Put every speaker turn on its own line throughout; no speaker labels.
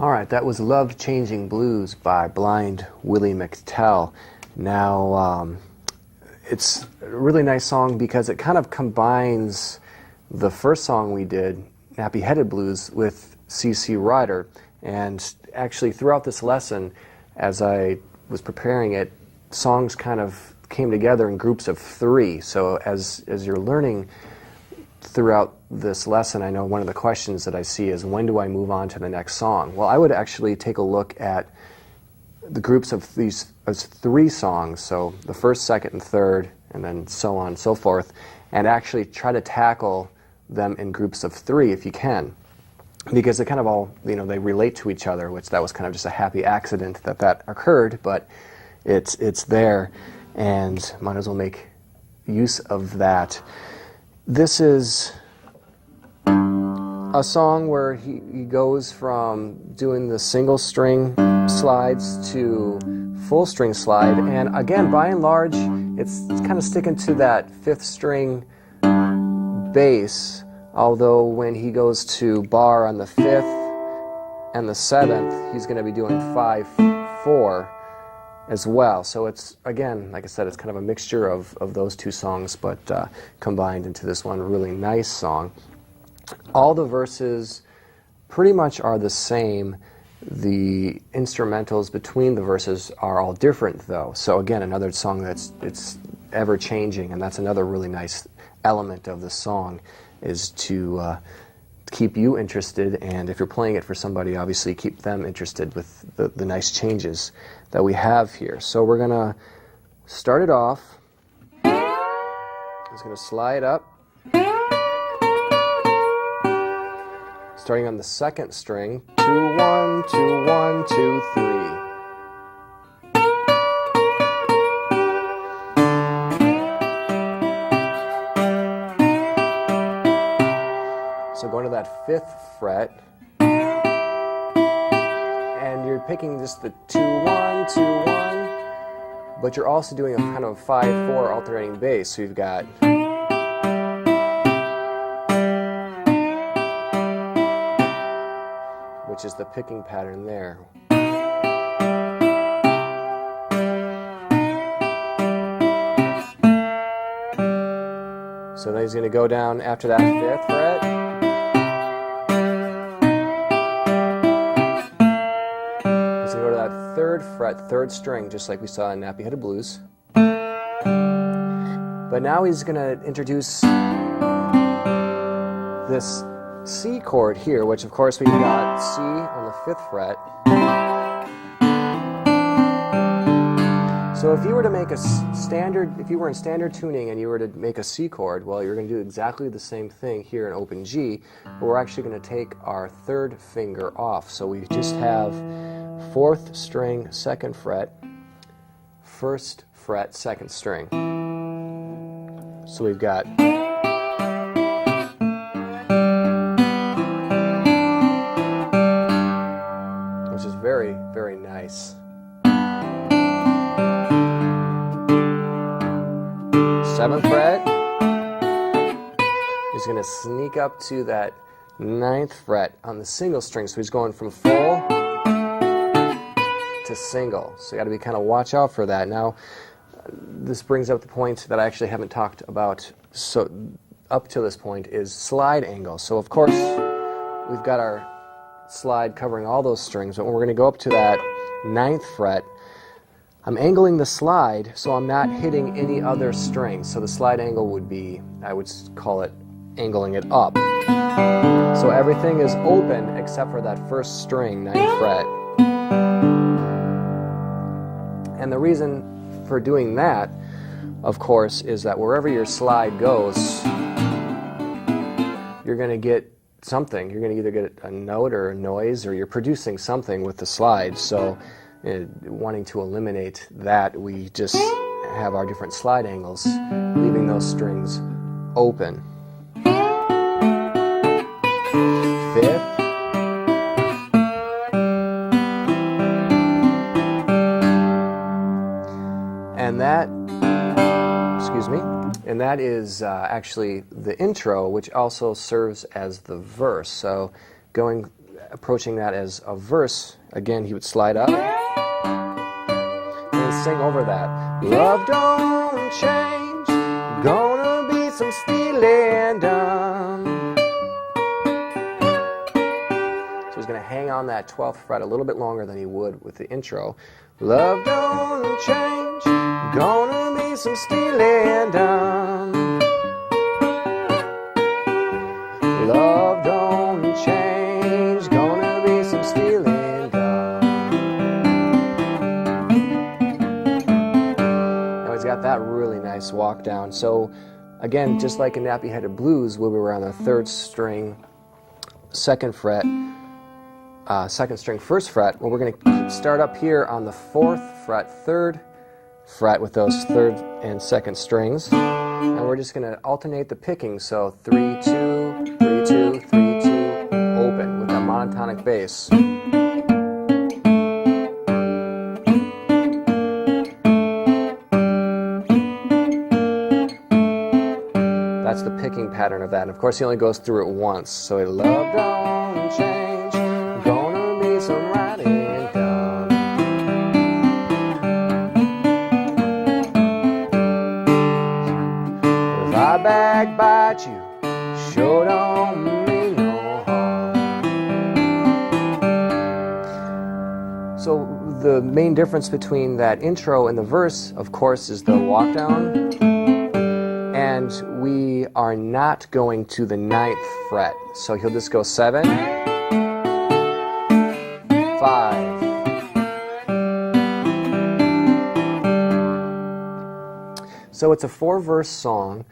All right, that was Love Changing Blues by Blind Willie McTell. Now, it's a really nice song because it kind of combines the first song we did, Nappy Headed Blues, with C.C. Ryder. And actually, throughout this lesson, as I was preparing it, songs kind of came together in groups of three. So as you're learning throughout this lesson, I know one of the questions that I see is, when do I move on to the next song? Well, I would actually take a look at the groups of these as three songs, so the first, second, and third, and then so on and so forth, and actually try to tackle them in groups of three if you can, because they kind of all, they relate to each other, which that was kind of just a happy accident that occurred, but it's there, and might as well make use of that. This is a song where he goes from doing the single string slides to full string slide, and again, by and large, it's kind of sticking to that fifth string bass, although when he goes to bar on the fifth and the seventh, he's going to be doing 5/4 as well. So it's, again, like I said, it's kind of a mixture of those two songs, but combined into this one really nice song. All the verses pretty much are the same. The instrumentals between the verses are all different, though. So again, another song it's ever changing, and that's another really nice element of the song, is to keep you interested, and if you're playing it for somebody, obviously keep them interested with the nice changes that we have here. So we're going to start it off. It's going to slide up, starting on the second string, 2 1 2 1 2 3. So going to that fifth fret, and you're picking just the 2 1 2 1, but you're also doing a kind of 5/4 alternating bass. So you've got, which is the picking pattern there. So then he's going to go down after that fifth fret. He's going to go to that third fret, third string, just like we saw in Nappy Headed Blues. But now he's going to introduce this C chord here, which of course we've got C on the fifth fret. So if you were to make a standard, if you were in standard tuning and you were to make a C chord, well, you're going to do exactly the same thing here in open G, but we're actually going to take our third finger off. So we just have fourth string, second fret, first fret, second string. So we've got, which is very, very nice. Seventh fret, he's going to sneak up to that ninth fret on the single string, so he's going from full to single. So you got to be kind of watch out for that. Now, this brings up the point that I actually haven't talked about so up to this point, is slide angle. So of course, we've got our slide covering all those strings, but when we're going to go up to that ninth fret, I'm angling the slide so I'm not hitting any other strings. So the slide angle would be, I would call it angling it up. So everything is open except for that first string, ninth fret. And the reason for doing that, of course, is that wherever your slide goes, you're going to get something. You're going to either get a note or a noise, or you're producing something with the slide. So wanting to eliminate that, we just have our different slide angles, leaving those strings open. Fifth, and that is actually the intro, which also serves as the verse. So going approaching that as a verse, again, he would slide up and sing over that. Love don't change, gonna be some stealing done. So he's going to hang on that 12th fret a little bit longer than he would with the intro. Love don't change, gonna be some stealing done. Love don't change, gonna be some stealing done. Now he's got that really nice walk down. So again, just like in Nappy Headed Blues, where we were on the 3rd string, 2nd fret, 2nd string, 1st fret, well, we're going to start up here on the 4th fret, 3rd fret with those 3rd and 2nd strings, and we're just going to alternate the picking. So 3, 2, 3, 2, 3, 2, open with that monotonic bass. That's the picking pattern of that. And of course, he only goes through it once. So it love don't change, gonna be some writing done. If I backbite you, sure don't mean no harm. So the main difference between that intro and the verse, of course, is the walk down. And we are not going to the 9th fret. So he'll just go 7, 5. So it's a 4-verse song,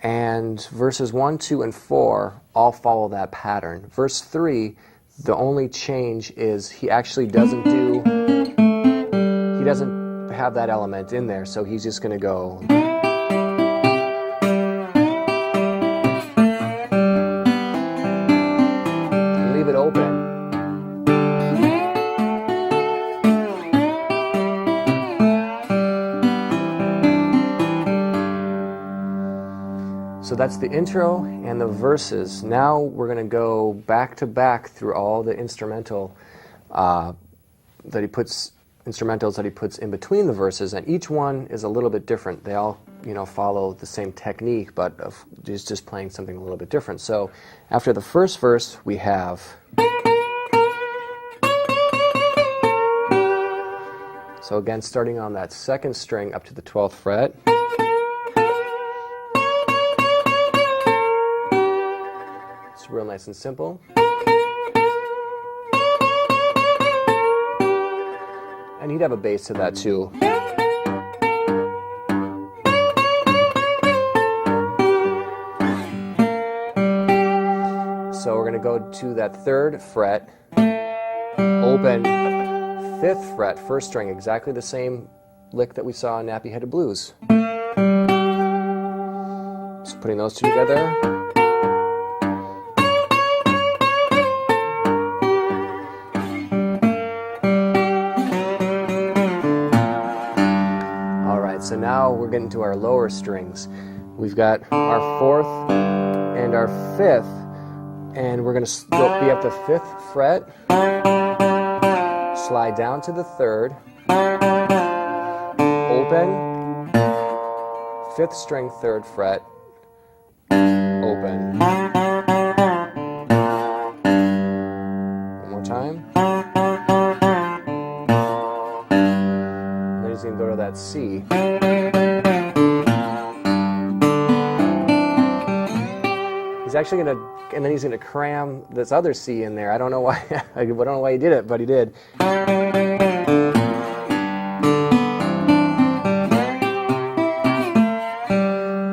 and verses 1, 2, and 4 all follow that pattern. Verse 3, the only change is he actually doesn't have that element in there, so he's just going to go. Leave it open. So that's the intro and the verses. Now we're going to go back to back through all the instrumental instrumentals that he puts in between the verses, and each one is a little bit different. They all, follow the same technique, but he's just playing something a little bit different. So after the first verse, we have so again, starting on that 2nd string up to the 12th fret. It's real nice and simple. And he'd have a bass to that too. So we're going to go to that 3rd fret, open, 5th fret, 1st string, exactly the same lick that we saw in Nappy Headed Blues. So putting those two together. So now we're getting to our lower strings. We've got our 4th and our 5th, and we're going to be at the 5th fret, slide down to the 3rd, open, 5th string, 3rd fret, open. One more time. And then he's going to go to that C. He's actually going to, and then he's going to cram this other C in there. I don't know why. I don't know why he did it, but he did.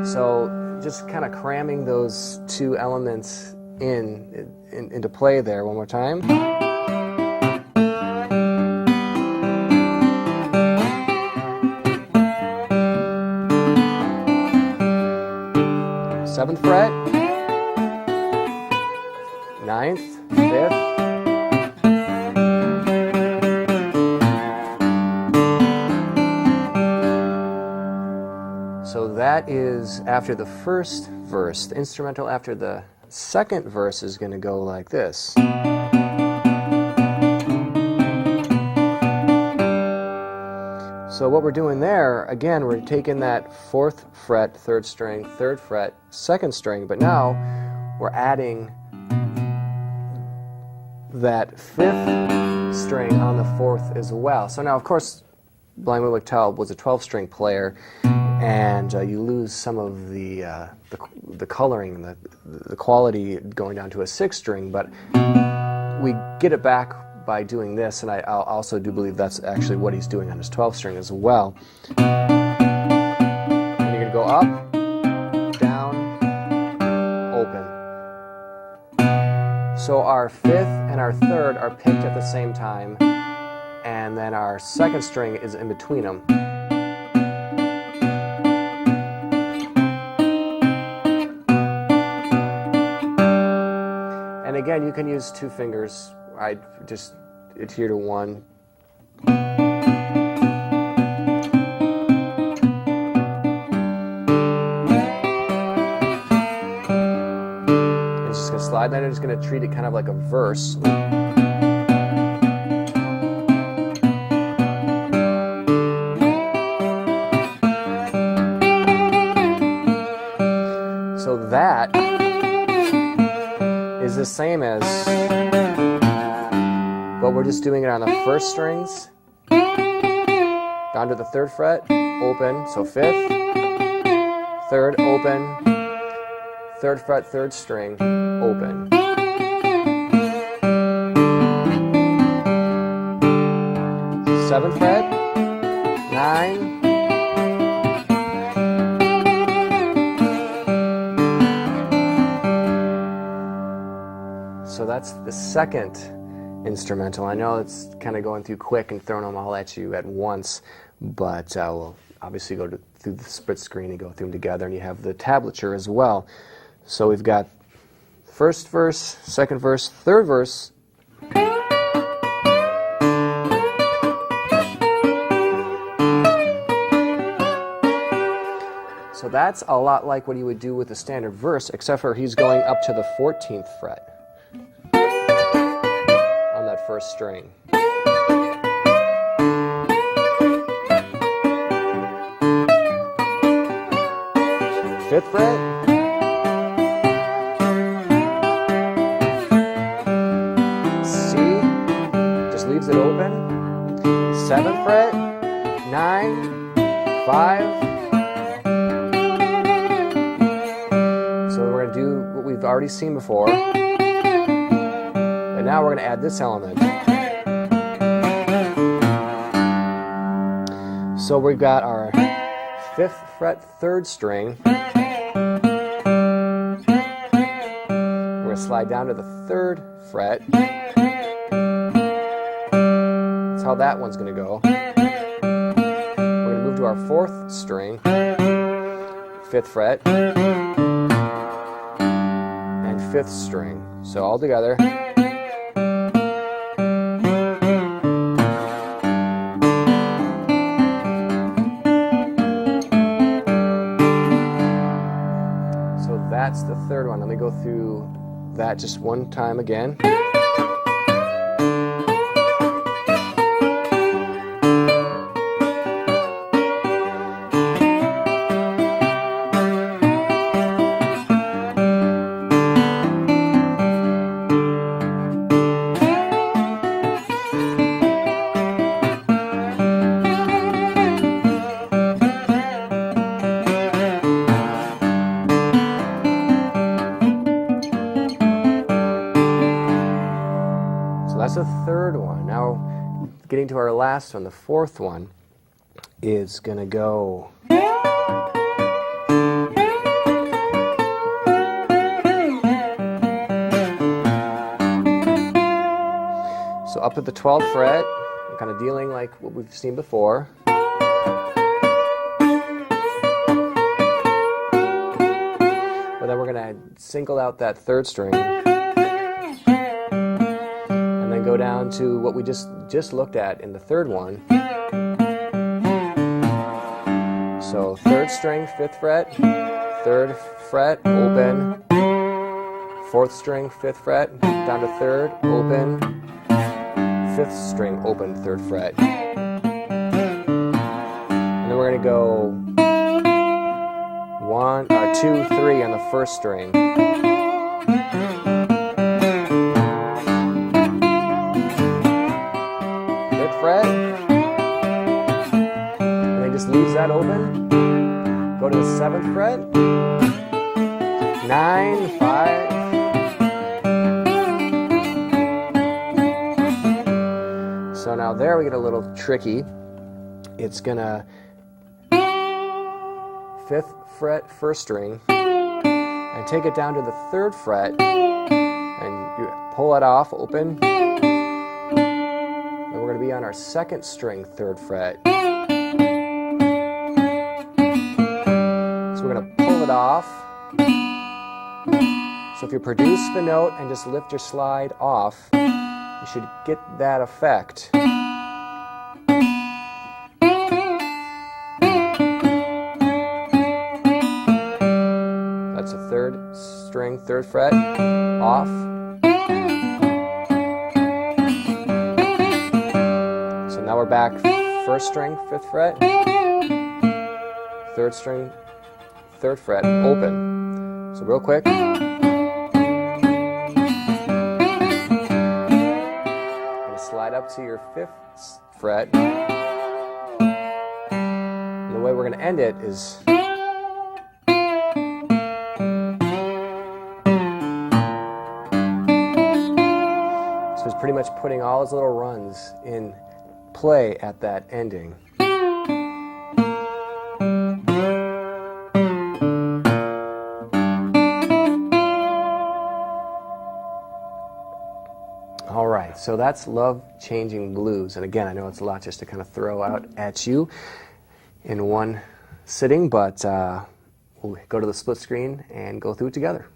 So just kind of cramming those two elements into play there. One more time. Seventh fret. 9th, 5th, so that is after the first verse. The instrumental after the second verse is going to go like this. So what we're doing there, again, we're taking that 4th fret, 3rd string, 3rd fret, 2nd string, but now we're adding that 5th string on the 4th as well. So now, of course, Blind Willie McTell was a 12-string player, and you lose some of the coloring, the quality going down to a 6th string, but we get it back by doing this, and I also do believe that's actually what he's doing on his 12th string as well. And you're going to go up, down, open. So our 5th and our 3rd are picked at the same time, and then our 2nd string is in between them. And again, you can use 2 fingers. I just adhere to 1. It's just going to slide, then I'm just going to treat it kind of like a verse. So that is the same as, but we're just doing it on the 1st strings, down to the 3rd fret, open, so 5th, 3rd, open, 3rd fret, 3rd string, open. 7th fret, 9, so that's the 2nd instrumental. I know it's kind of going through quick and throwing them all at you at once, but we'll obviously go through the split screen and go through them together, and you have the tablature as well. So we've got 1st verse, 2nd verse, 3rd verse. So that's a lot like what you would do with a standard verse, except for he's going up to the 14th fret. On that 1st string. 5th fret. C, just leaves it open. 7th fret. 9, 5. So we're going to do what we've already seen before. And now we're going to add this element. So we've got our 5th fret, 3rd string. We're going to slide down to the 3rd fret. That's how that one's going to go. We're going to move to our 4th string, 5th fret, and 5th string. So all together. That's the 3rd one. Let me go through that just one time again. That's the 3rd one. Now, getting to our last one, the 4th one, is going to go. So up at the 12th fret, I'm kind of dealing like what we've seen before. But then we're going to single out that 3rd string. Go down to what we just looked at in the 3rd one. So 3rd string, 5th fret, 3rd fret, open, 4th string, 5th fret, down to 3rd, open, 5th string, open, 3rd fret. we're going to go 1, 2, 3 on the first string. Fifth fret. And then just leaves that open. Go to the 7th fret. 9, 5. So now there we get a little tricky. It's gonna 5th fret, 1st string, and take it down to the 3rd fret, and you pull it off, open. Then we're gonna be on our 2nd string, 3rd fret. So we're gonna pull it off. So if you produce the note and just lift your slide off, you should get that effect. That's a 3rd string, 3rd fret, off. So now we're back 1st string, 5th fret, 3rd string, 3rd fret, open. So real quick. Slide up to your 5th fret. And the way we're going to end it is so it's pretty much putting all his little runs in play at that ending. All right, so that's Love Changing Blues. And again, I know it's a lot just to kind of throw out at you in one sitting, but we'll go to the split screen and go through it together.